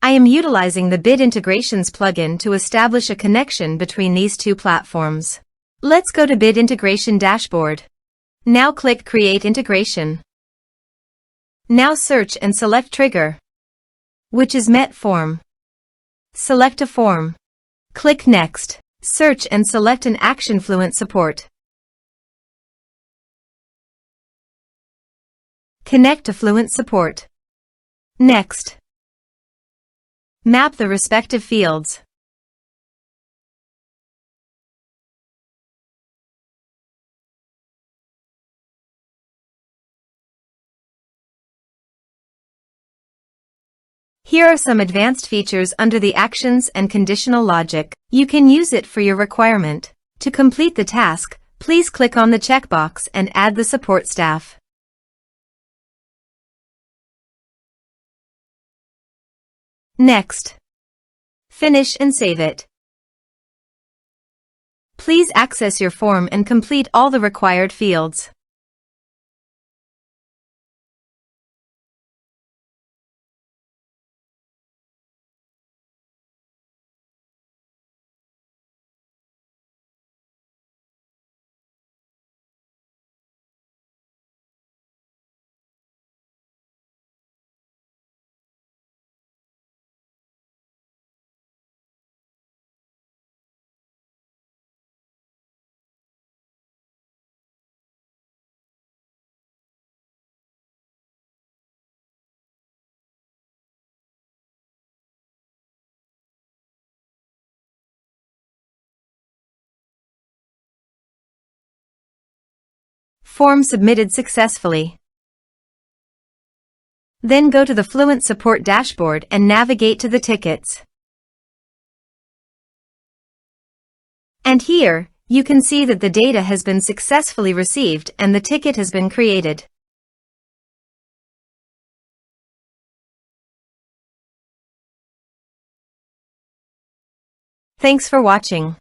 I am utilizing the Bit Integrations plugin to establish a connection between these two platforms. Let's go to Bit Integration Dashboard. Now click Create Integration. Now search and select Trigger, which is MetForm. Select a form. Click Next. Search and select an action Fluent Support. Connect to Fluent Support. Next. Map the respective fields. Here are some advanced features under the actions and conditional logic. You can use it for your requirement. To complete the task, please click on the checkbox and add the support staff. Next. Finish and save it. Please access your form and complete all the required fields. Form submitted successfully. Then go to the Fluent Support dashboard and navigate to the tickets. And here, you can see that the data has been successfully received and the ticket has been created. Thanks for watching.